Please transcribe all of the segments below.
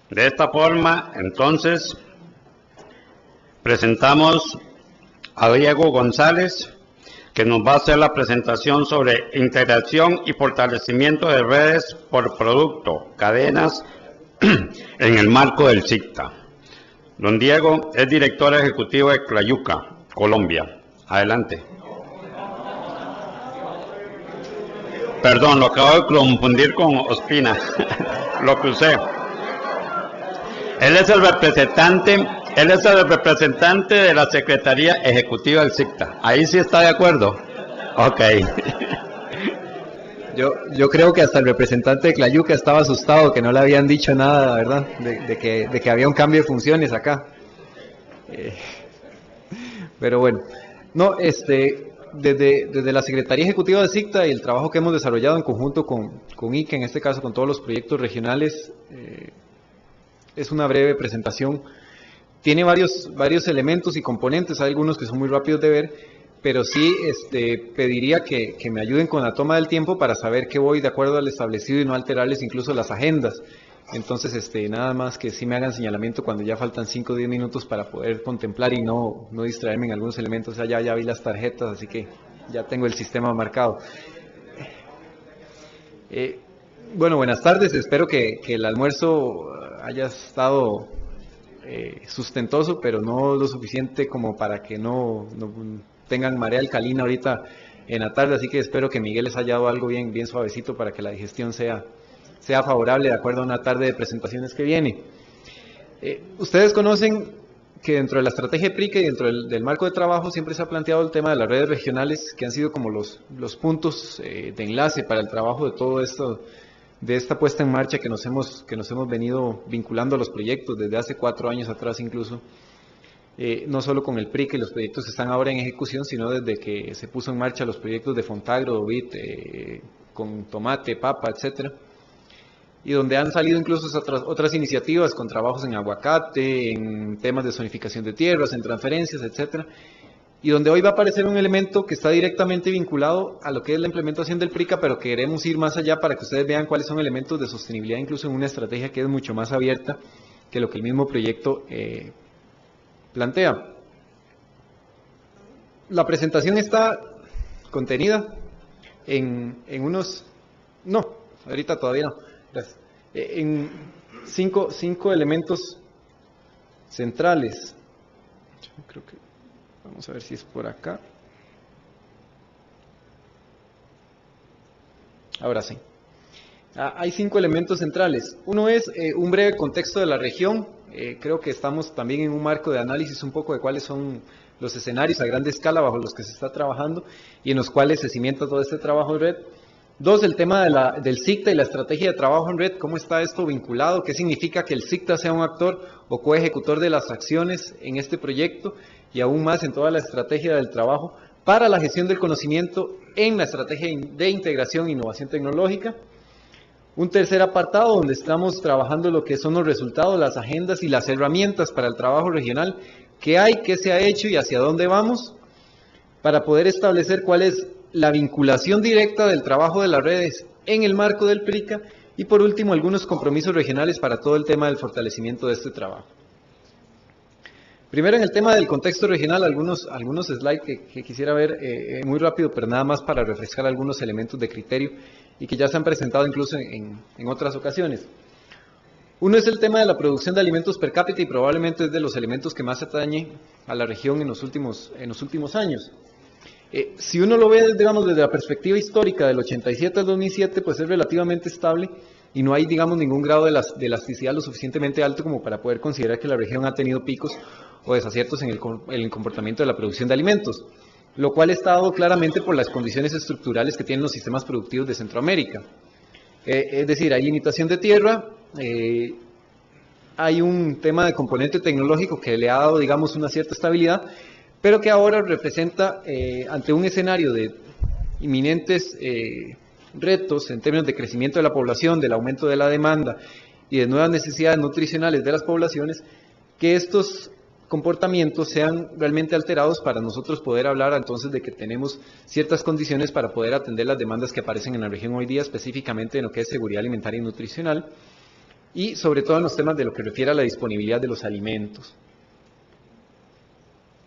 De esta forma, entonces, presentamos a Diego González, que nos va a hacer la presentación sobre integración y fortalecimiento de redes por producto, cadenas, en el marco del CICTA. Don Diego es director ejecutivo de Clayuca, Colombia. Adelante. Perdón, lo acabo de confundir con Ospina. Lo crucé. Él es el representante de la Secretaría Ejecutiva del CICTA. ¿Ahí sí está de acuerdo? Ok. Yo creo que hasta el representante de Clayuca estaba asustado que no le habían dicho nada, ¿verdad? De que había un cambio de funciones acá. Pero bueno, no, desde la Secretaría Ejecutiva de CICTA y el trabajo que hemos desarrollado en conjunto con ICA, en este caso con todos los proyectos regionales, es una breve presentación. Tiene varios elementos y componentes, hay algunos que son muy rápidos de ver, pero sí pediría que me ayuden con la toma del tiempo para saber que voy de acuerdo al establecido y no alterarles incluso las agendas. Entonces, nada más que sí me hagan señalamiento cuando ya faltan 5 o 10 minutos para poder contemplar y no distraerme en algunos elementos. O sea, ya vi las tarjetas, así que ya tengo el sistema marcado. Bueno, buenas tardes. Espero que el almuerzo haya estado sustentoso, pero no lo suficiente como para que no tengan marea alcalina ahorita en la tarde. Así que espero que Miguel les haya dado algo bien suavecito para que la digestión sea favorable de acuerdo a una tarde de presentaciones que viene. Ustedes conocen que dentro de la estrategia PRICA y dentro del marco de trabajo siempre se ha planteado el tema de las redes regionales, que han sido como los puntos de enlace para el trabajo de todo esto, de esta puesta en marcha que nos hemos venido vinculando a los proyectos desde hace 4 años atrás incluso, no solo con el PRICA y los proyectos que están ahora en ejecución, sino desde que se puso en marcha los proyectos de Fontagro, Ovit, con tomate, papa, etcétera, y donde han salido incluso otras iniciativas con trabajos en aguacate, en temas de zonificación de tierras, en transferencias, etcétera, y donde hoy va a aparecer un elemento que está directamente vinculado a lo que es la implementación del PRICA, pero que queremos ir más allá para que ustedes vean cuáles son elementos de sostenibilidad, incluso en una estrategia que es mucho más abierta que lo que el mismo proyecto plantea. La presentación está contenida en unos... No, ahorita todavía no. Gracias. En cinco elementos centrales. Yo creo que vamos a ver si es por acá. Ahora sí. Hay 5 elementos centrales. Uno es un breve contexto de la región. Creo que estamos también en un marco de análisis un poco de cuáles son los escenarios a grande escala bajo los que se está trabajando y en los cuales se cimienta todo este trabajo en red. 2, el tema del CICTA y la estrategia de trabajo en red, cómo está esto vinculado, qué significa que el CICTA sea un actor o coejecutor de las acciones en este proyecto y aún más en toda la estrategia del trabajo para la gestión del conocimiento en la estrategia de integración e innovación tecnológica. Un tercer apartado donde estamos trabajando lo que son los resultados, las agendas y las herramientas para el trabajo regional, qué hay, qué se ha hecho y hacia dónde vamos, para poder establecer cuál es la vinculación directa del trabajo de las redes en el marco del PRICA y por último algunos compromisos regionales para todo el tema del fortalecimiento de este trabajo. Primero en el tema del contexto regional, algunos slides que quisiera ver muy rápido, pero nada más para refrescar algunos elementos de criterio y que ya se han presentado incluso en otras ocasiones. Uno es el tema de la producción de alimentos per cápita y probablemente es de los elementos que más atañe a la región en los últimos años. Si uno lo ve, digamos, desde la perspectiva histórica del 87 al 2007, pues es relativamente estable y no hay, digamos, ningún grado de elasticidad lo suficientemente alto como para poder considerar que la región ha tenido picos o desaciertos en el comportamiento de la producción de alimentos, lo cual está dado claramente por las condiciones estructurales que tienen los sistemas productivos de Centroamérica. Es decir, hay limitación de tierra, hay un tema de componente tecnológico que le ha dado, digamos, una cierta estabilidad, pero que ahora representa, ante un escenario de inminentes retos en términos de crecimiento de la población, del aumento de la demanda y de nuevas necesidades nutricionales de las poblaciones, que estos comportamientos sean realmente alterados para nosotros poder hablar entonces de que tenemos ciertas condiciones para poder atender las demandas que aparecen en la región hoy día, específicamente en lo que es seguridad alimentaria y nutricional. y sobre todo en los temas de lo que refiere a la disponibilidad de los alimentos.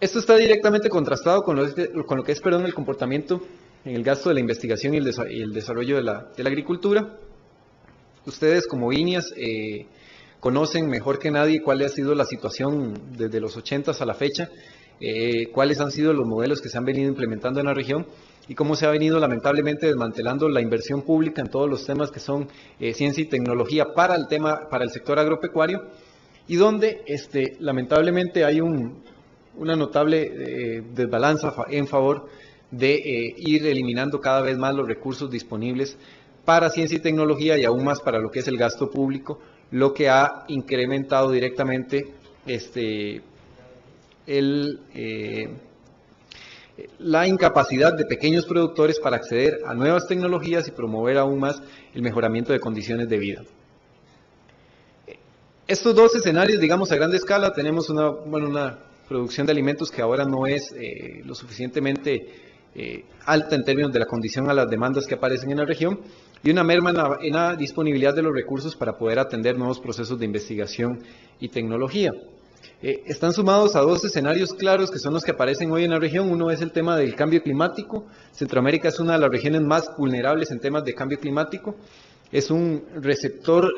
Esto está directamente contrastado con lo que es el comportamiento en el gasto de la investigación y el desarrollo de la agricultura. Ustedes como INIAS conocen mejor que nadie cuál ha sido la situación desde los 80s a la fecha, cuáles han sido los modelos que se han venido implementando en la región y cómo se ha venido lamentablemente desmantelando la inversión pública en todos los temas que son ciencia y tecnología para el sector agropecuario, y donde lamentablemente hay una notable desbalanza en favor de ir eliminando cada vez más los recursos disponibles para ciencia y tecnología y aún más para lo que es el gasto público, lo que ha incrementado directamente la incapacidad de pequeños productores para acceder a nuevas tecnologías y promover aún más el mejoramiento de condiciones de vida. Estos dos escenarios, digamos a gran escala, tenemos una producción de alimentos que ahora no es lo suficientemente alta en términos de la condición a las demandas que aparecen en la región, y una merma en la disponibilidad de los recursos para poder atender nuevos procesos de investigación y tecnología. Están sumados a dos escenarios claros que son los que aparecen hoy en la región. Uno es el tema del cambio climático. Centroamérica es una de las regiones más vulnerables en temas de cambio climático. Es un receptor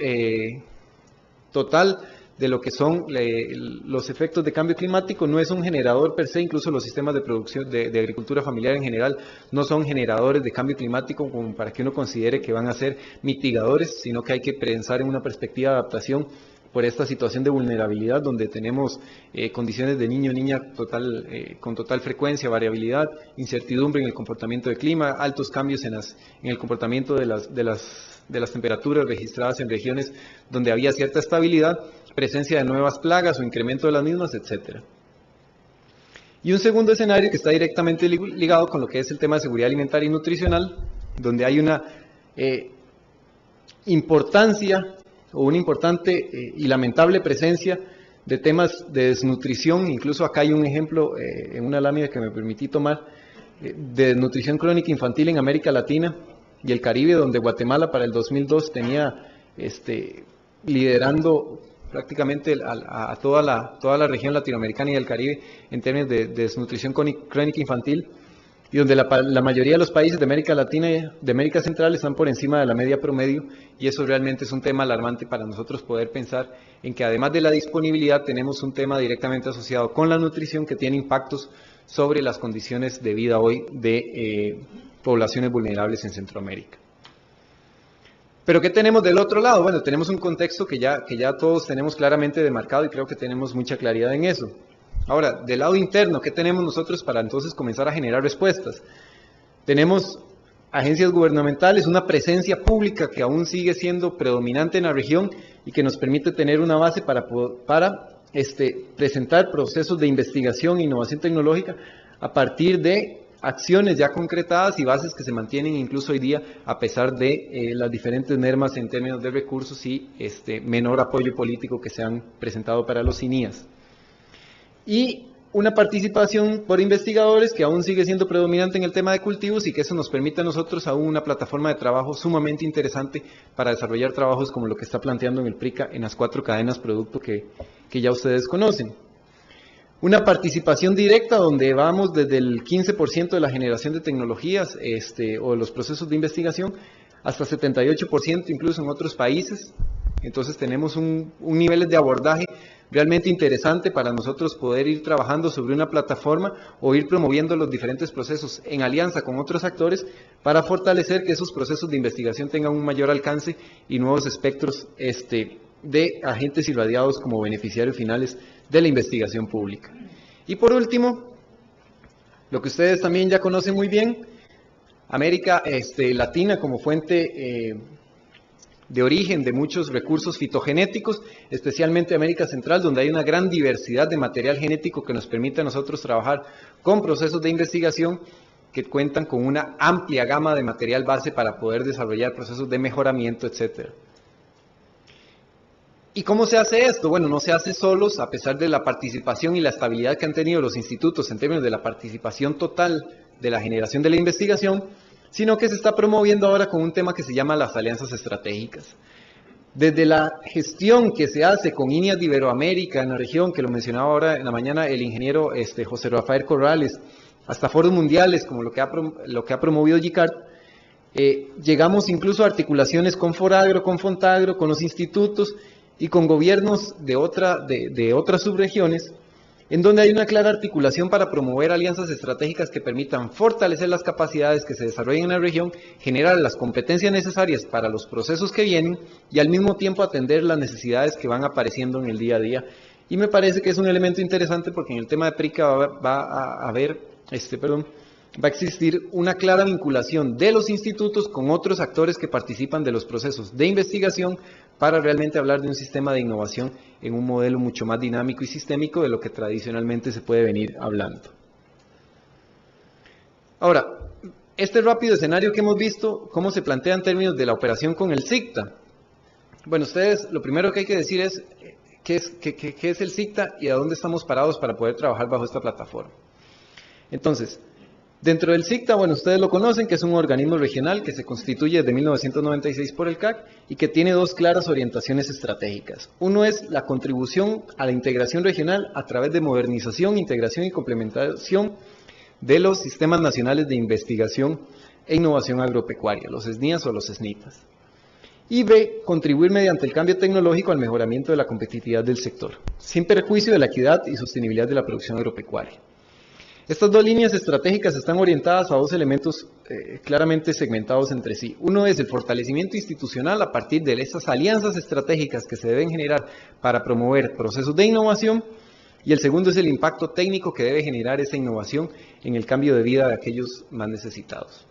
total de lo que son los efectos de cambio climático. No es un generador per se, incluso los sistemas de producción de agricultura familiar en general no son generadores de cambio climático como para que uno considere que van a ser mitigadores, sino que hay que pensar en una perspectiva de adaptación por esta situación de vulnerabilidad donde tenemos condiciones de niño-niña con total frecuencia, variabilidad, incertidumbre en el comportamiento del clima, altos cambios en el comportamiento de las temperaturas registradas en regiones donde había cierta estabilidad, presencia de nuevas plagas o incremento de las mismas, etc. Y un segundo escenario que está directamente ligado con lo que es el tema de seguridad alimentaria y nutricional, donde hay una importancia o una importante y lamentable presencia de temas de desnutrición. Incluso acá hay un ejemplo en una lámina que me permití tomar de desnutrición crónica infantil en América Latina y el Caribe, donde Guatemala para el 2002 tenía liderando prácticamente a toda la región latinoamericana y del Caribe en términos de desnutrición crónica infantil, y donde la mayoría de los países de América Latina y de América Central están por encima de la media promedio, y eso realmente es un tema alarmante para nosotros poder pensar en que además de la disponibilidad tenemos un tema directamente asociado con la nutrición que tiene impactos sobre las condiciones de vida hoy de poblaciones vulnerables en Centroamérica. Pero ¿qué tenemos del otro lado? Bueno, tenemos un contexto que ya todos tenemos claramente demarcado y creo que tenemos mucha claridad en eso. Ahora, del lado interno, ¿qué tenemos nosotros para entonces comenzar a generar respuestas? Tenemos agencias gubernamentales, una presencia pública que aún sigue siendo predominante en la región y que nos permite tener una base para presentar procesos de investigación e innovación tecnológica a partir de acciones ya concretadas y bases que se mantienen incluso hoy día a pesar de las diferentes mermas en términos de recursos y menor apoyo político que se han presentado para los INIAS. Y una participación por investigadores que aún sigue siendo predominante en el tema de cultivos y que eso nos permite a nosotros aún una plataforma de trabajo sumamente interesante para desarrollar trabajos como lo que está planteando en el PRICA en las 4 cadenas producto que ya ustedes conocen. Una participación directa donde vamos desde el 15% de la generación de tecnologías o de los procesos de investigación hasta 78% incluso en otros países. Entonces tenemos un nivel de abordaje realmente interesante para nosotros poder ir trabajando sobre una plataforma o ir promoviendo los diferentes procesos en alianza con otros actores para fortalecer que esos procesos de investigación tengan un mayor alcance y nuevos espectros de agentes irradiados como beneficiarios finales de la investigación pública. Y por último, lo que ustedes también ya conocen muy bien, América Latina como fuente de origen de muchos recursos fitogenéticos, especialmente América Central, donde hay una gran diversidad de material genético que nos permite a nosotros trabajar con procesos de investigación que cuentan con una amplia gama de material base para poder desarrollar procesos de mejoramiento, etc. ¿Y cómo se hace esto? Bueno, no se hace solos, a pesar de la participación y la estabilidad que han tenido los institutos en términos de la participación total de la generación de la investigación, sino que se está promoviendo ahora con un tema que se llama las alianzas estratégicas. Desde la gestión que se hace con INEAS de Iberoamérica en la región, que lo mencionaba ahora en la mañana el ingeniero José Rafael Corrales, hasta foros mundiales como lo que ha promovido GICART, llegamos incluso a articulaciones con Foragro, con Fontagro, con los institutos y con gobiernos de otras subregiones, en donde hay una clara articulación para promover alianzas estratégicas que permitan fortalecer las capacidades que se desarrollen en la región, generar las competencias necesarias para los procesos que vienen y al mismo tiempo atender las necesidades que van apareciendo en el día a día. Y me parece que es un elemento interesante porque en el tema de PRICA va a existir una clara vinculación de los institutos con otros actores que participan de los procesos de investigación para realmente hablar de un sistema de innovación en un modelo mucho más dinámico y sistémico de lo que tradicionalmente se puede venir hablando. Ahora, este rápido escenario que hemos visto, ¿cómo se plantea en términos de la operación con el SICTA? Bueno, ustedes, lo primero que hay que decir es qué es el SICTA y a dónde estamos parados para poder trabajar bajo esta plataforma. Entonces, dentro del SICTA, bueno, ustedes lo conocen, que es un organismo regional que se constituye desde 1996 por el CAC y que tiene dos claras orientaciones estratégicas. Uno es la contribución a la integración regional a través de modernización, integración y complementación de los sistemas nacionales de investigación e innovación agropecuaria, los SNIAS o los SNITAS. Y B, contribuir mediante el cambio tecnológico al mejoramiento de la competitividad del sector, sin perjuicio de la equidad y sostenibilidad de la producción agropecuaria. Estas dos líneas estratégicas están orientadas a dos elementos claramente segmentados entre sí. Uno es el fortalecimiento institucional a partir de esas alianzas estratégicas que se deben generar para promover procesos de innovación, y el segundo es el impacto técnico que debe generar esa innovación en el cambio de vida de aquellos más necesitados.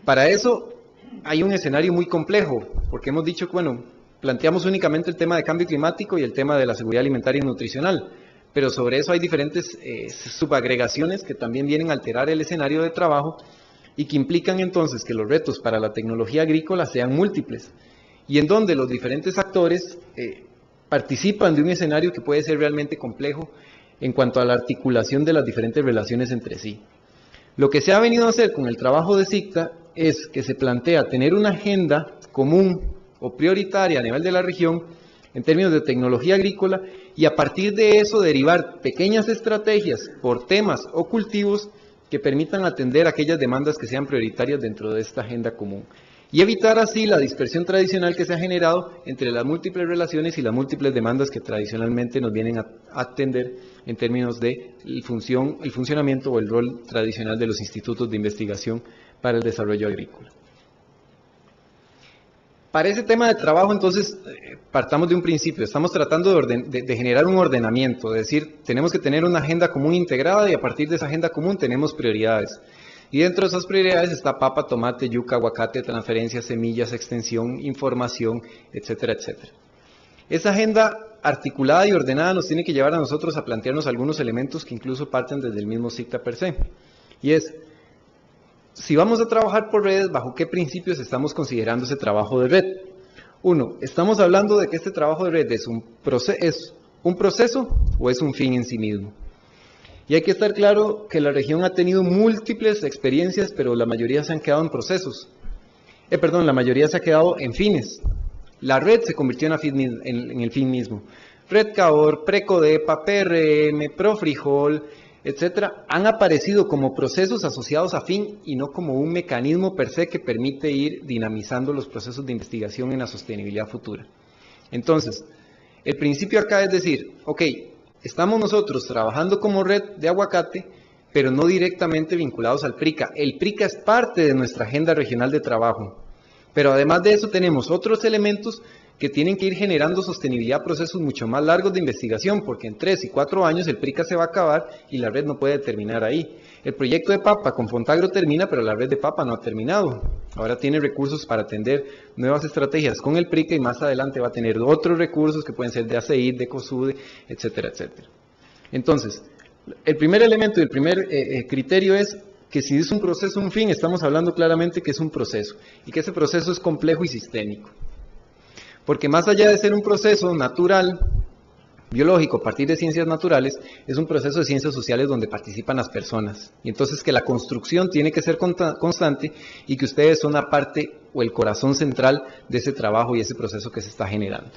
Para eso hay un escenario muy complejo, porque hemos dicho que, bueno, planteamos únicamente el tema de cambio climático y el tema de la seguridad alimentaria y nutricional, pero sobre eso hay diferentes subagregaciones que también vienen a alterar el escenario de trabajo y que implican entonces que los retos para la tecnología agrícola sean múltiples y en donde los diferentes actores participan de un escenario que puede ser realmente complejo en cuanto a la articulación de las diferentes relaciones entre sí. Lo que se ha venido a hacer con el trabajo de SICTA es que se plantea tener una agenda común o prioritaria a nivel de la región en términos de tecnología agrícola y a partir de eso derivar pequeñas estrategias por temas o cultivos que permitan atender aquellas demandas que sean prioritarias dentro de esta agenda común y evitar así la dispersión tradicional que se ha generado entre las múltiples relaciones y las múltiples demandas que tradicionalmente nos vienen a atender en términos de el funcionamiento o el rol tradicional de los institutos de investigación para el desarrollo agrícola. Para ese tema de trabajo, entonces, partamos de un principio. Estamos tratando de generar un ordenamiento, es decir, tenemos que tener una agenda común integrada y a partir de esa agenda común tenemos prioridades. Y dentro de esas prioridades está papa, tomate, yuca, aguacate, transferencias, semillas, extensión, información, etcétera, etcétera. Esa agenda articulada y ordenada nos tiene que llevar a nosotros a plantearnos algunos elementos que incluso parten desde el mismo SICTA per se. Y es, si vamos a trabajar por redes, ¿bajo qué principios estamos considerando ese trabajo de red? Uno, ¿estamos hablando de que este trabajo de red es un proceso o es un fin en sí mismo? Y hay que estar claro que la región ha tenido múltiples experiencias, pero la mayoría se han quedado en procesos. La mayoría se ha quedado en fines. La red se convirtió en el fin mismo. Red Cahor, Precodepa, PRM, Profrijol, etcétera, han aparecido como procesos asociados a fin y no como un mecanismo per se que permite ir dinamizando los procesos de investigación en la sostenibilidad futura. Entonces, el principio acá es decir, ok, estamos nosotros trabajando como red de aguacate, pero no directamente vinculados al PRICA. El PRICA es parte de nuestra agenda regional de trabajo, pero además de eso tenemos otros elementos que tienen que ir generando sostenibilidad a procesos mucho más largos de investigación, porque en 3 y 4 años el PRICA se va a acabar y la red no puede terminar ahí. El proyecto de papa con Fontagro termina, pero la red de papa no ha terminado. Ahora tiene recursos para atender nuevas estrategias con el PRICA y más adelante va a tener otros recursos que pueden ser de ACEID, de COSUDE, etcétera, etcétera. Entonces, el primer elemento y el primer criterio es que si es un proceso, un fin, estamos hablando claramente que es un proceso y que ese proceso es complejo y sistémico. Porque más allá de ser un proceso natural, biológico a partir de ciencias naturales es un proceso de ciencias sociales donde participan las personas. Y entonces que la construcción tiene que ser constante y que ustedes son la parte o el corazón central de ese trabajo y ese proceso que se está generando.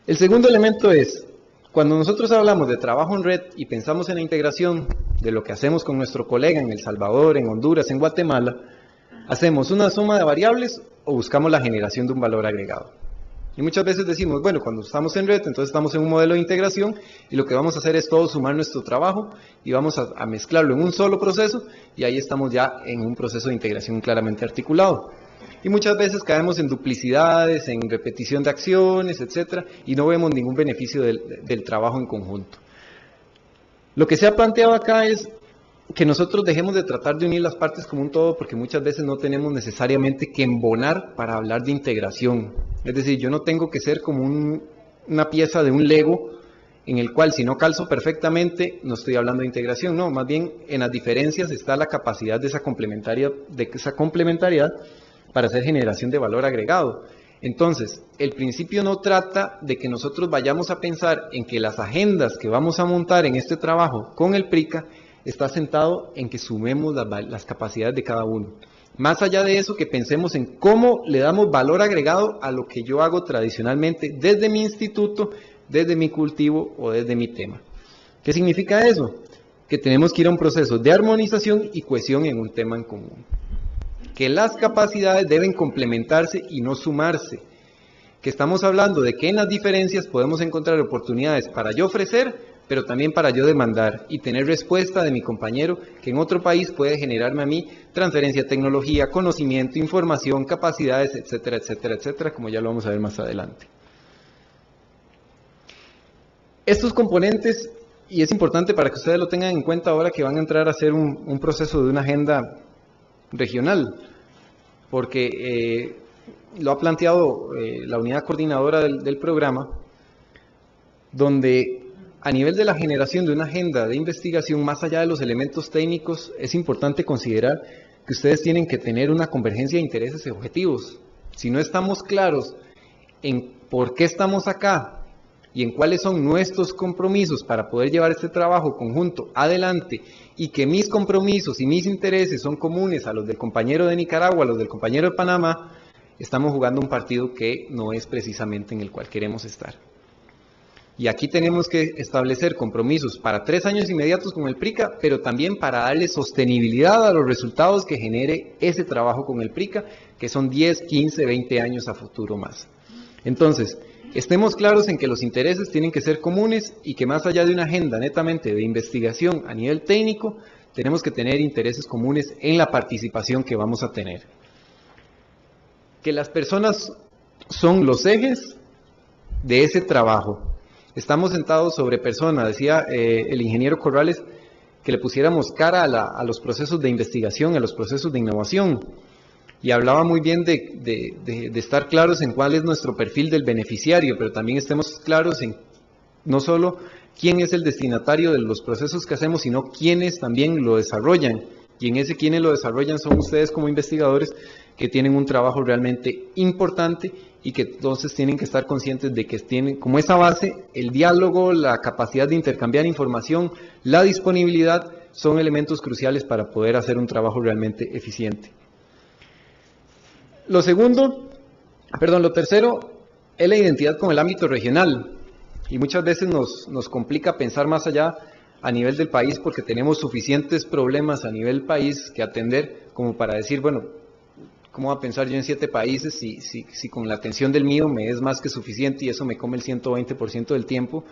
El segundo elemento es, cuando nosotros hablamos de trabajo en red y pensamos en la integración de lo que hacemos con nuestro colega en El Salvador, en Honduras, en Guatemala, ¿hacemos una suma de variables o buscamos la generación de un valor agregado? Y muchas veces decimos, bueno, cuando estamos en red, entonces estamos en un modelo de integración y lo que vamos a hacer es todo sumar nuestro trabajo y vamos a mezclarlo en un solo proceso y ahí estamos ya en un proceso de integración claramente articulado. Y muchas veces caemos en duplicidades, en repetición de acciones, etcétera, y no vemos ningún beneficio del trabajo en conjunto. Lo que se ha planteado acá es que nosotros dejemos de tratar de unir las partes como un todo, porque muchas veces no tenemos necesariamente que embonar para hablar de integración. Es decir, yo no tengo que ser como una pieza de un Lego en el cual si no calzo perfectamente no estoy hablando de integración, no, más bien en las diferencias está la capacidad de esa complementariedad para hacer generación de valor agregado. Entonces, el principio no trata de que nosotros vayamos a pensar en que las agendas que vamos a montar en este trabajo con el PRICA está sentado en que sumemos las capacidades de cada uno. Más allá de eso, que pensemos en cómo le damos valor agregado a lo que yo hago tradicionalmente desde mi instituto, desde mi cultivo o desde mi tema. ¿Qué significa eso? Que tenemos que ir a un proceso de armonización y cohesión en un tema en común. Que las capacidades deben complementarse y no sumarse. Que estamos hablando de que en las diferencias podemos encontrar oportunidades para yo ofrecer, pero también para yo demandar y tener respuesta de mi compañero que en otro país puede generarme a mí transferencia de tecnología, conocimiento, información, capacidades, etcétera, etcétera, etcétera, como ya lo vamos a ver más adelante. Estos componentes, y es importante para que ustedes lo tengan en cuenta ahora que van a entrar a hacer un proceso de una agenda regional, porque lo ha planteado la unidad coordinadora del programa, donde a nivel de la generación de una agenda de investigación, más allá de los elementos técnicos, es importante considerar que ustedes tienen que tener una convergencia de intereses y objetivos. Si no estamos claros en por qué estamos acá y en cuáles son nuestros compromisos para poder llevar este trabajo conjunto adelante, y que mis compromisos y mis intereses son comunes a los del compañero de Nicaragua, a los del compañero de Panamá, estamos jugando un partido que no es precisamente en el cual queremos estar. Y aquí tenemos que establecer compromisos para 3 años inmediatos con el PRICA, pero también para darle sostenibilidad a los resultados que genere ese trabajo con el PRICA, que son 10, 15, 20 años a futuro más. Entonces, estemos claros en que los intereses tienen que ser comunes y que más allá de una agenda netamente de investigación a nivel técnico, tenemos que tener intereses comunes en la participación que vamos a tener. Que las personas son los ejes de ese trabajo. Estamos sentados sobre personas, decía el ingeniero Corrales, que le pusiéramos cara a los procesos de investigación, a los procesos de innovación. Y hablaba muy bien de estar claros en cuál es nuestro perfil del beneficiario, pero también estemos claros en no solo quién es el destinatario de los procesos que hacemos, sino quiénes también lo desarrollan. Y en ese quienes lo desarrollan son ustedes como investigadores que tienen un trabajo realmente importante y que entonces tienen que estar conscientes de que tienen como esa base el diálogo, la capacidad de intercambiar información, la disponibilidad, son elementos cruciales para poder hacer un trabajo realmente eficiente. Lo tercero es la identidad con el ámbito regional, y muchas veces nos complica pensar más allá a nivel del país porque tenemos suficientes problemas a nivel país que atender como para decir, bueno, ¿cómo va a pensar yo en 7 países si con la atención del mío me es más que suficiente y eso me come el 120% del tiempo?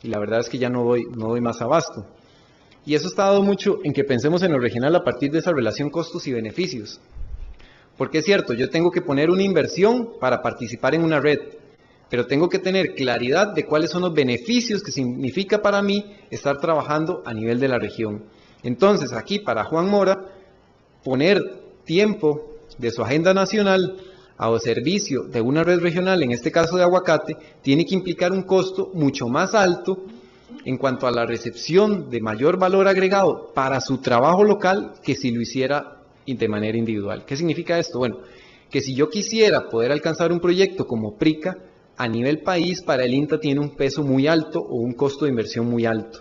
Y la verdad es que ya no doy más abasto. Y eso está dado mucho en que pensemos en lo regional a partir de esa relación costos y beneficios. Porque es cierto, yo tengo que poner una inversión para participar en una red, pero tengo que tener claridad de cuáles son los beneficios que significa para mí estar trabajando a nivel de la región. Entonces, aquí para Juan Mora, poner tiempo de su agenda nacional a servicio de una red regional, en este caso de aguacate, tiene que implicar un costo mucho más alto en cuanto a la recepción de mayor valor agregado para su trabajo local que si lo hiciera de manera individual. ¿Qué significa esto? Bueno, que si yo quisiera poder alcanzar un proyecto como PRICA, a nivel país para el INTA tiene un peso muy alto o un costo de inversión muy alto.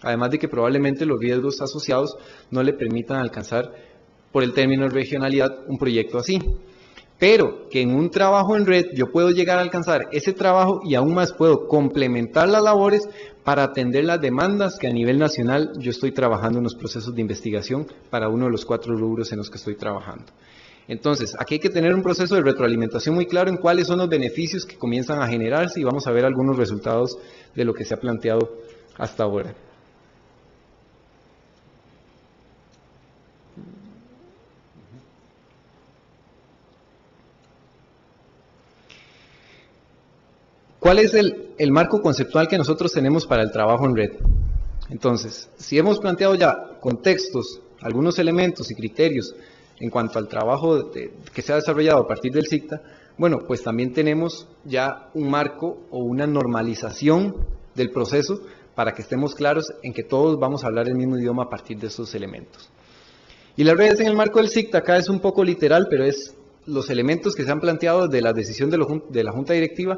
Además de que probablemente los riesgos asociados no le permitan alcanzar, por el término de regionalidad, un proyecto así. Pero que en un trabajo en red yo puedo llegar a alcanzar ese trabajo y aún más puedo complementar las labores para atender las demandas que a nivel nacional yo estoy trabajando en los procesos de investigación para uno de los 4 rubros en los que estoy trabajando. Entonces, aquí hay que tener un proceso de retroalimentación muy claro en cuáles son los beneficios que comienzan a generarse y vamos a ver algunos resultados de lo que se ha planteado hasta ahora. ¿Cuál es el marco conceptual que nosotros tenemos para el trabajo en red? Entonces, si hemos planteado ya contextos, algunos elementos y criterios en cuanto al trabajo que se ha desarrollado a partir del SICTA, bueno, pues también tenemos ya un marco o una normalización del proceso para que estemos claros en que todos vamos a hablar el mismo idioma a partir de estos elementos. Y las redes en el marco del SICTA, acá es un poco literal, pero es los elementos que se han planteado de la decisión de la Junta Directiva,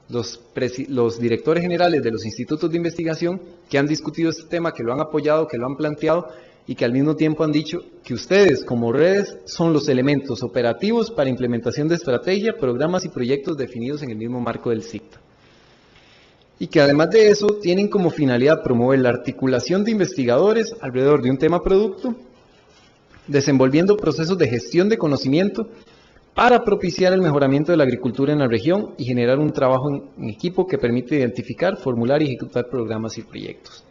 los directores generales de los institutos de investigación que han discutido este tema, que lo han apoyado, que lo han planteado y que al mismo tiempo han dicho que ustedes como redes son los elementos operativos para implementación de estrategia, programas y proyectos definidos en el mismo marco del SICTA. Y que además de eso tienen como finalidad promover la articulación de investigadores alrededor de un tema producto, desenvolviendo procesos de gestión de conocimiento para propiciar el mejoramiento de la agricultura en la región y generar un trabajo en equipo que permite identificar, formular y ejecutar programas y proyectos.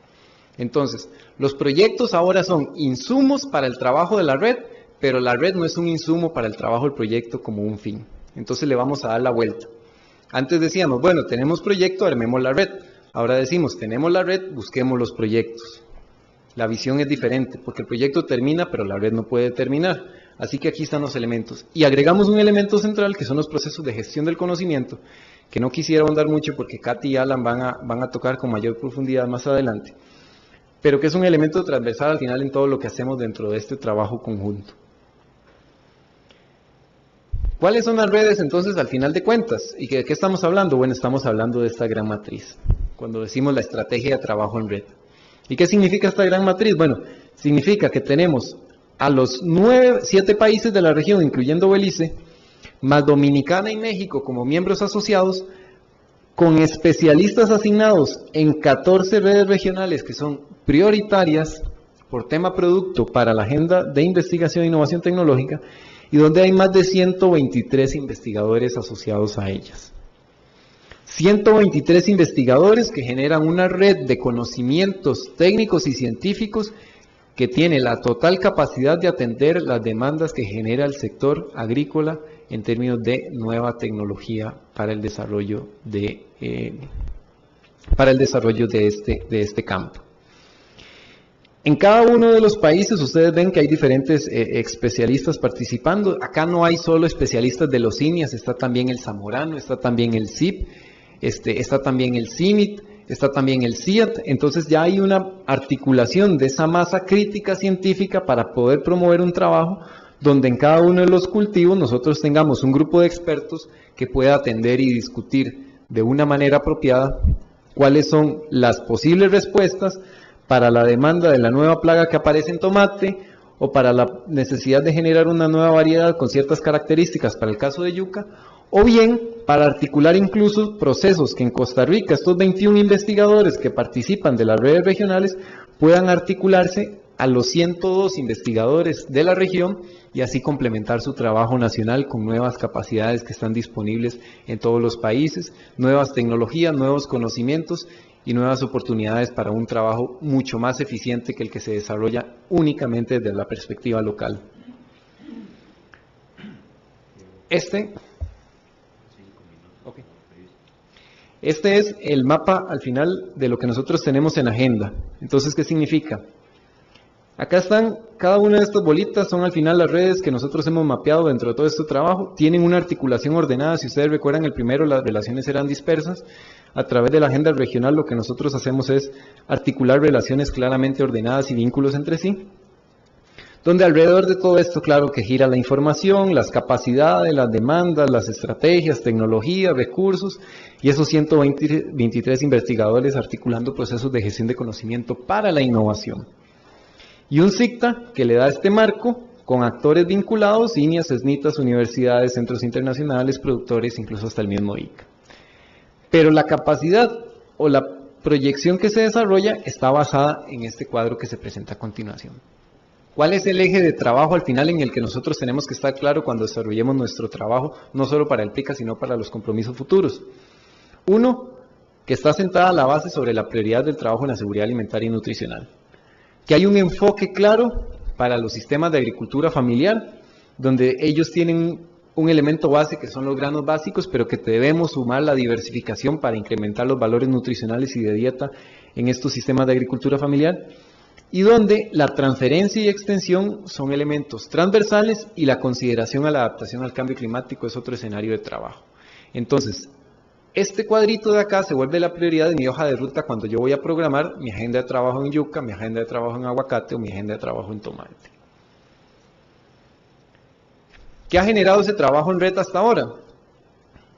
Entonces, los proyectos ahora son insumos para el trabajo de la red, pero la red no es un insumo para el trabajo del proyecto como un fin. Entonces le vamos a dar la vuelta. Antes decíamos, bueno, tenemos proyecto, armemos la red. Ahora decimos, tenemos la red, busquemos los proyectos. La visión es diferente, porque el proyecto termina, pero la red no puede terminar. Así que aquí están los elementos. Y agregamos un elemento central, que son los procesos de gestión del conocimiento, que no quisiera ahondar mucho porque Katy y Alan van a tocar con mayor profundidad más adelante, pero que es un elemento transversal al final en todo lo que hacemos dentro de este trabajo conjunto. ¿Cuáles son las redes entonces al final de cuentas? ¿Y de qué estamos hablando? Bueno, estamos hablando de esta gran matriz, cuando decimos la estrategia de trabajo en red. ¿Y qué significa esta gran matriz? Bueno, significa que tenemos a los 7 países de la región, incluyendo Belice, más Dominicana y México como miembros asociados, con especialistas asignados en 14 redes regionales que son prioritarias por tema producto para la agenda de investigación e innovación tecnológica, y donde hay más de 123 investigadores asociados a ellas. 123 investigadores que generan una red de conocimientos técnicos y científicos que tiene la total capacidad de atender las demandas que genera el sector agrícola en términos de nueva tecnología para el desarrollo de este campo. En cada uno de los países ustedes ven que hay diferentes especialistas participando. Acá no hay solo especialistas de los INIAS, está también el Zamorano, está también el CIP, está también el CIMIT, está también el CIAT. Entonces ya hay una articulación de esa masa crítica científica para poder promover un trabajo donde en cada uno de los cultivos nosotros tengamos un grupo de expertos que pueda atender y discutir de una manera apropiada cuáles son las posibles respuestas para la demanda de la nueva plaga que aparece en tomate o para la necesidad de generar una nueva variedad con ciertas características para el caso de yuca, o bien para articular incluso procesos que en Costa Rica estos 21 investigadores que participan de las redes regionales puedan articularse a los 102 investigadores de la región y así complementar su trabajo nacional con nuevas capacidades que están disponibles en todos los países, nuevas tecnologías, nuevos conocimientos y nuevas oportunidades para un trabajo mucho más eficiente que el que se desarrolla únicamente desde la perspectiva local. Este es el mapa al final de lo que nosotros tenemos en agenda. Entonces, ¿qué significa? Acá están, cada una de estas bolitas son al final las redes que nosotros hemos mapeado dentro de todo este trabajo. Tienen una articulación ordenada. Si ustedes recuerdan, el primero las relaciones eran dispersas. A través de la agenda regional lo que nosotros hacemos es articular relaciones claramente ordenadas y vínculos entre sí. donde alrededor de todo esto, claro que gira la información, las capacidades, las demandas, las estrategias, tecnologías, recursos, y esos 123 investigadores articulando procesos de gestión de conocimiento para la innovación. Y un CICTA que le da este marco con actores vinculados, INIAS, SNITAS, universidades, centros internacionales, productores, incluso hasta el mismo ICA. Pero la capacidad o la proyección que se desarrolla está basada en este cuadro que se presenta a continuación. ¿Cuál es el eje de trabajo al final en el que nosotros tenemos que estar claro cuando desarrollemos nuestro trabajo, no solo para el PICA, sino para los compromisos futuros? Uno, que está sentada la base sobre la prioridad del trabajo en la seguridad alimentaria y nutricional. Que hay un enfoque claro para los sistemas de agricultura familiar, donde ellos tienen un elemento base que son los granos básicos, pero que debemos sumar la diversificación para incrementar los valores nutricionales y de dieta en estos sistemas de agricultura familiar, y donde la transferencia y extensión son elementos transversales y la consideración a la adaptación al cambio climático es otro escenario de trabajo. Entonces, este cuadrito de acá se vuelve la prioridad de mi hoja de ruta cuando yo voy a programar mi agenda de trabajo en yuca, mi agenda de trabajo en aguacate o mi agenda de trabajo en tomate. ¿Qué ha generado ese trabajo en red hasta ahora?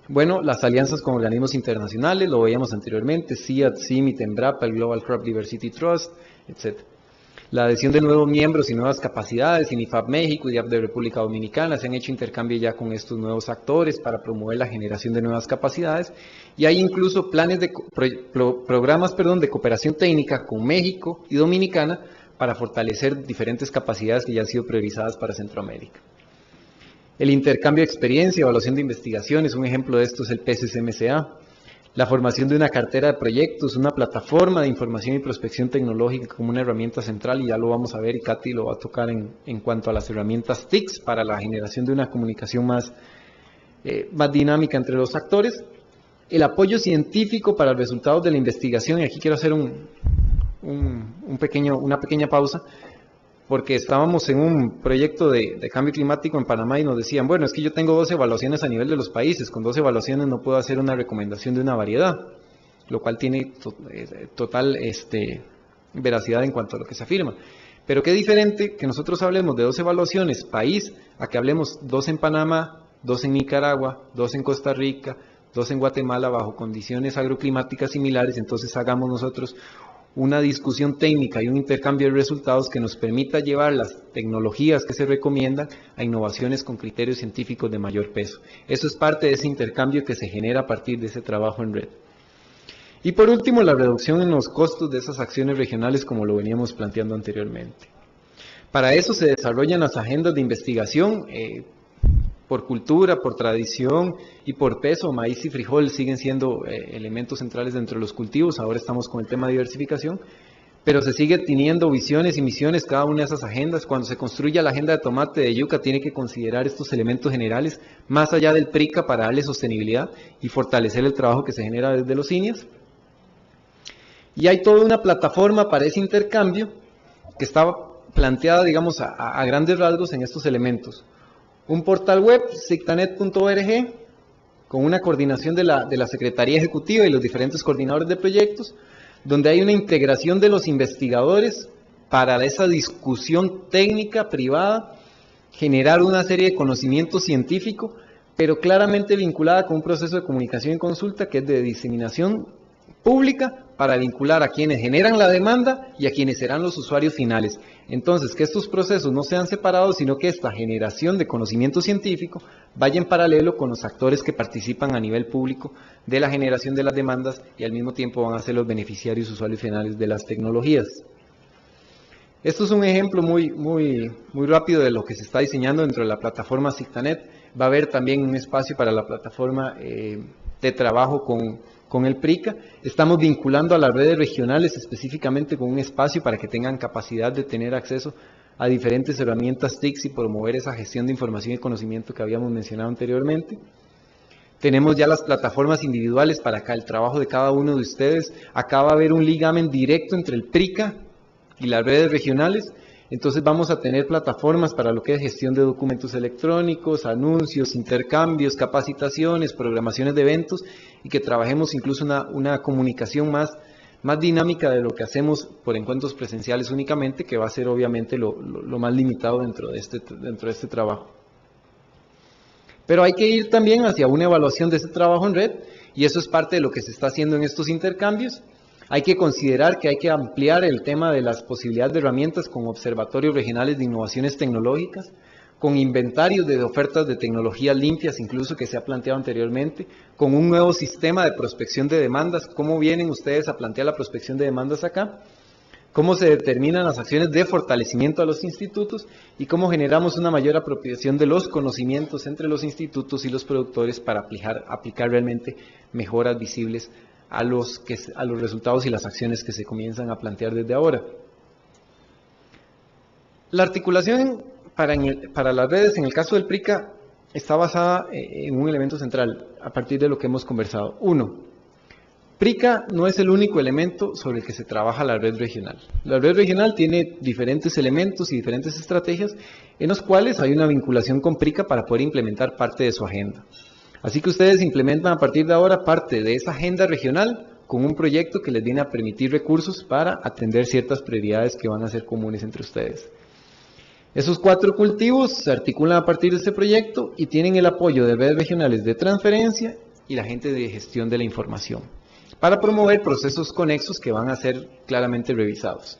Bueno, las alianzas con organismos internacionales, lo veíamos anteriormente, CIAT, CIMIT, EMBRAPA, el Global Crop Diversity Trust, etc. La adhesión de nuevos miembros y nuevas capacidades, INIFAP México y IAP de República Dominicana, se han hecho intercambio ya con estos nuevos actores para promover la generación de nuevas capacidades, y hay incluso planes de programas de cooperación técnica con México y Dominicana para fortalecer diferentes capacidades que ya han sido priorizadas para Centroamérica. El intercambio de experiencia, evaluación de investigaciones, un ejemplo de esto es el PCCMCA. La formación de una cartera de proyectos, una plataforma de información y prospección tecnológica como una herramienta central, y ya lo vamos a ver y Katy lo va a tocar en cuanto a las herramientas TICS para la generación de una comunicación más dinámica entre los actores. El apoyo científico para los resultados de la investigación, y aquí quiero hacer una pequeña pausa, porque estábamos en un proyecto de cambio climático en Panamá y nos decían, bueno, es que yo tengo 12 evaluaciones a nivel de los países, con 12 evaluaciones no puedo hacer una recomendación de una variedad, lo cual tiene total veracidad en cuanto a lo que se afirma. Pero qué diferente que nosotros hablemos de 12 evaluaciones país, a que hablemos 2 en Panamá, 2 en Nicaragua, 2 en Costa Rica, 2 en Guatemala bajo condiciones agroclimáticas similares. Entonces hagamos nosotros una discusión técnica y un intercambio de resultados que nos permita llevar las tecnologías que se recomiendan a innovaciones con criterios científicos de mayor peso. Eso es parte de ese intercambio que se genera a partir de ese trabajo en red. Y por último, la reducción en los costos de esas acciones regionales, como lo veníamos planteando anteriormente. Para eso se desarrollan las agendas de investigación por cultura, por tradición y por peso. Maíz y frijol siguen siendo elementos centrales dentro de los cultivos. Ahora estamos con el tema de diversificación, pero se sigue teniendo visiones y misiones cada una de esas agendas. Cuando se construya la agenda de tomate de yuca, tiene que considerar estos elementos generales más allá del PRICA para darle sostenibilidad y fortalecer el trabajo que se genera desde los INIAS. Y hay toda una plataforma para ese intercambio que estaba planteada, digamos, a grandes rasgos en estos elementos. Un portal web, cictanet.org, con una coordinación de la Secretaría Ejecutiva y los diferentes coordinadores de proyectos, donde hay una integración de los investigadores para esa discusión técnica privada, generar una serie de conocimiento científico, pero claramente vinculada con un proceso de comunicación y consulta que es de diseminación pública para vincular a quienes generan la demanda y a quienes serán los usuarios finales. Entonces, que estos procesos no sean separados, sino que esta generación de conocimiento científico vaya en paralelo con los actores que participan a nivel público de la generación de las demandas y al mismo tiempo van a ser los beneficiarios usuarios finales de las tecnologías. Esto es un ejemplo muy rápido de lo que se está diseñando dentro de la plataforma Cictanet. Va a haber también un espacio para la plataforma de trabajo con el PRICA. Estamos vinculando a las redes regionales específicamente con un espacio para que tengan capacidad de tener acceso a diferentes herramientas TICS y promover esa gestión de información y conocimiento que habíamos mencionado anteriormente. Tenemos ya las plataformas individuales para acá, el trabajo de cada uno de ustedes. Acá va a haber un ligamen directo entre el PRICA y las redes regionales. Entonces vamos a tener plataformas para lo que es gestión de documentos electrónicos, anuncios, intercambios, capacitaciones, programaciones de eventos y que trabajemos incluso una comunicación más más dinámica de lo que hacemos por encuentros presenciales únicamente, que va a ser obviamente lo más limitado dentro de este trabajo. Pero hay que ir también hacia una evaluación de ese trabajo en red, y eso es parte de lo que se está haciendo en estos intercambios. Hay que considerar que hay que ampliar el tema de las posibilidades de herramientas con observatorios regionales de innovaciones tecnológicas, con inventarios de ofertas de tecnologías limpias, incluso que se ha planteado anteriormente, con un nuevo sistema de prospección de demandas. ¿Cómo vienen ustedes a plantear la prospección de demandas acá? ¿Cómo se determinan las acciones de fortalecimiento a los institutos? Y cómo generamos una mayor apropiación de los conocimientos entre los institutos y los productores para aplicar realmente mejoras visibles a los resultados y las acciones que se comienzan a plantear desde ahora. La articulación para las redes, en el caso del PRICA, está basada en un elemento central, a partir de lo que hemos conversado. Uno, PRICA no es el único elemento sobre el que se trabaja la red regional. La red regional tiene diferentes elementos y diferentes estrategias en los cuales hay una vinculación con PRICA para poder implementar parte de su agenda. Así que ustedes implementan a partir de ahora parte de esa agenda regional con un proyecto que les viene a permitir recursos para atender ciertas prioridades que van a ser comunes entre ustedes. Esos 4 cultivos se articulan a partir de este proyecto y tienen el apoyo de redes regionales de transferencia y la gente de gestión de la información, para promover procesos conexos que van a ser claramente revisados.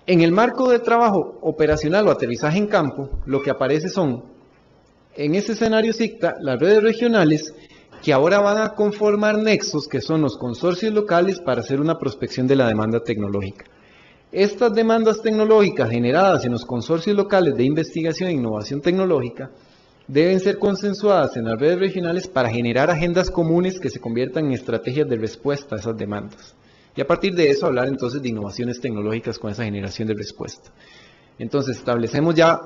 En el marco de trabajo operacional o aterrizaje en campo, lo que aparece son, en ese escenario SICTA, las redes regionales que ahora van a conformar nexos, que son los consorcios locales, para hacer una prospección de la demanda tecnológica. Estas demandas tecnológicas generadas en los consorcios locales de investigación e innovación tecnológica deben ser consensuadas en las redes regionales para generar agendas comunes que se conviertan en estrategias de respuesta a esas demandas. Y a partir de eso hablar entonces de innovaciones tecnológicas con esa generación de respuesta. Entonces establecemos ya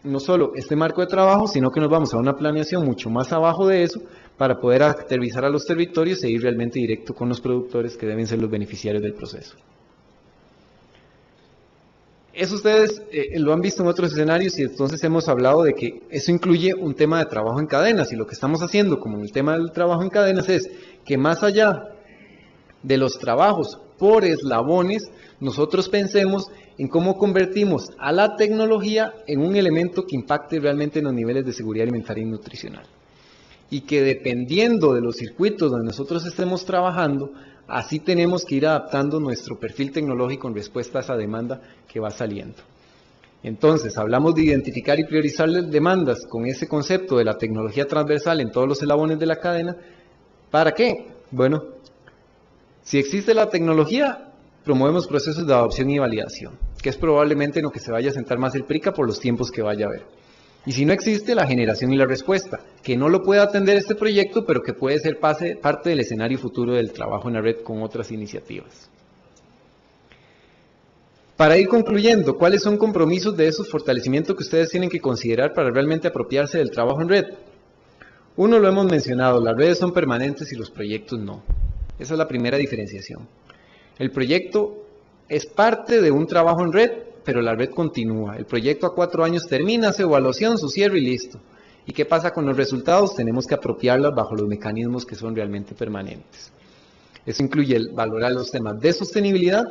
no solo este marco de trabajo, sino que nos vamos a una planeación mucho más abajo de eso para poder aterrizar a los territorios e ir realmente directo con los productores que deben ser los beneficiarios del proceso. Eso ustedes lo han visto en otros escenarios y entonces hemos hablado de que eso incluye un tema de trabajo en cadenas, y lo que estamos haciendo como en el tema del trabajo en cadenas es que más allá de los trabajos por eslabones, nosotros pensemos en cómo convertimos a la tecnología en un elemento que impacte realmente en los niveles de seguridad alimentaria y nutricional. Y que dependiendo de los circuitos donde nosotros estemos trabajando, así tenemos que ir adaptando nuestro perfil tecnológico en respuesta a esa demanda que va saliendo. Entonces, hablamos de identificar y priorizar las demandas con ese concepto de la tecnología transversal en todos los eslabones de la cadena. ¿Para qué? Bueno, si existe la tecnología, promovemos procesos de adopción y validación, que es probablemente en lo que se vaya a sentar más el PRICA por los tiempos que vaya a haber. Y si no existe, la generación y la respuesta, que no lo puede atender este proyecto, pero que puede ser parte del escenario futuro del trabajo en la red con otras iniciativas. Para ir concluyendo, ¿cuáles son compromisos de esos fortalecimientos que ustedes tienen que considerar para realmente apropiarse del trabajo en red? Uno, lo hemos mencionado, las redes son permanentes y los proyectos no. Esa es la primera diferenciación. El proyecto es parte de un trabajo en red, pero la red continúa. El proyecto a 4 años termina, su evaluación, su cierre y listo. ¿Y qué pasa con los resultados? Tenemos que apropiarlos bajo los mecanismos que son realmente permanentes. Eso incluye valorar los temas de sostenibilidad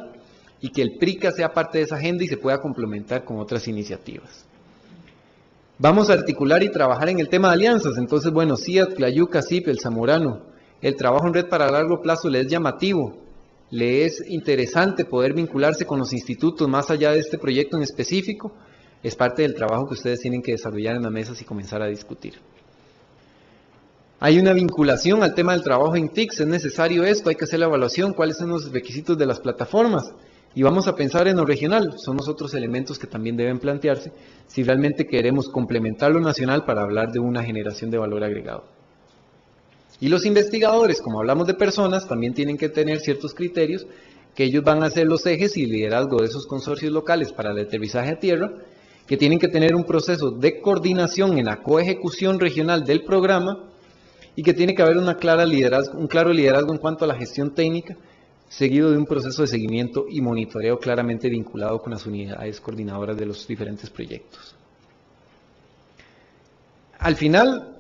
y que el PRICA sea parte de esa agenda y se pueda complementar con otras iniciativas. Vamos a articular y trabajar en el tema de alianzas. Entonces, bueno, CIAT, Clayuca, CIP, el Zamorano. El trabajo en red para largo plazo le es llamativo. Le es interesante poder vincularse con los institutos más allá de este proyecto en específico. Es parte del trabajo que ustedes tienen que desarrollar en las mesas y comenzar a discutir. Hay una vinculación al tema del trabajo en TICS, es necesario esto, hay que hacer la evaluación, cuáles son los requisitos de las plataformas. Y vamos a pensar en lo regional, son los otros elementos que también deben plantearse si realmente queremos complementar lo nacional para hablar de una generación de valor agregado. Y los investigadores, como hablamos de personas, también tienen que tener ciertos criterios, que ellos van a ser los ejes y liderazgo de esos consorcios locales para el aterrizaje a tierra, que tienen que tener un proceso de coordinación en la coejecución regional del programa, y que tiene que haber un claro liderazgo en cuanto a la gestión técnica, seguido de un proceso de seguimiento y monitoreo claramente vinculado con las unidades coordinadoras de los diferentes proyectos. Al final,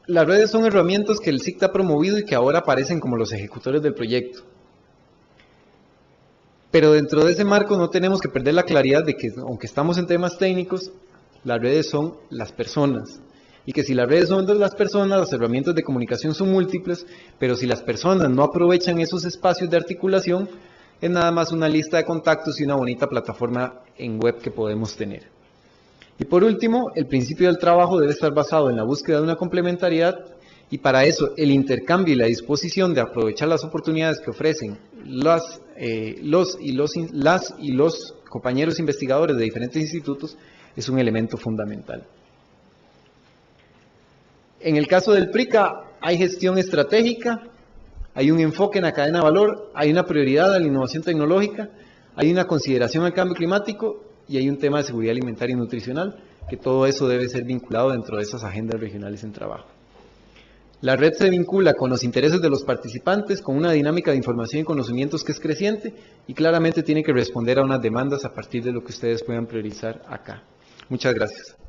las redes son herramientas que el SICT ha promovido y que ahora aparecen como los ejecutores del proyecto. Pero dentro de ese marco no tenemos que perder la claridad de que, aunque estamos en temas técnicos, las redes son las personas. Y que si las redes son de las personas, las herramientas de comunicación son múltiples, pero si las personas no aprovechan esos espacios de articulación, es nada más una lista de contactos y una bonita plataforma en web que podemos tener. Y por último, el principio del trabajo debe estar basado en la búsqueda de una complementariedad, y para eso el intercambio y la disposición de aprovechar las oportunidades que ofrecen los compañeros investigadores de diferentes institutos es un elemento fundamental. En el caso del PRICA hay gestión estratégica, hay un enfoque en la cadena de valor, hay una prioridad a la innovación tecnológica, hay una consideración al cambio climático y hay un tema de seguridad alimentaria y nutricional, que todo eso debe ser vinculado dentro de esas agendas regionales en trabajo. La red se vincula con los intereses de los participantes, con una dinámica de información y conocimientos que es creciente y claramente tiene que responder a unas demandas a partir de lo que ustedes puedan priorizar acá. Muchas gracias.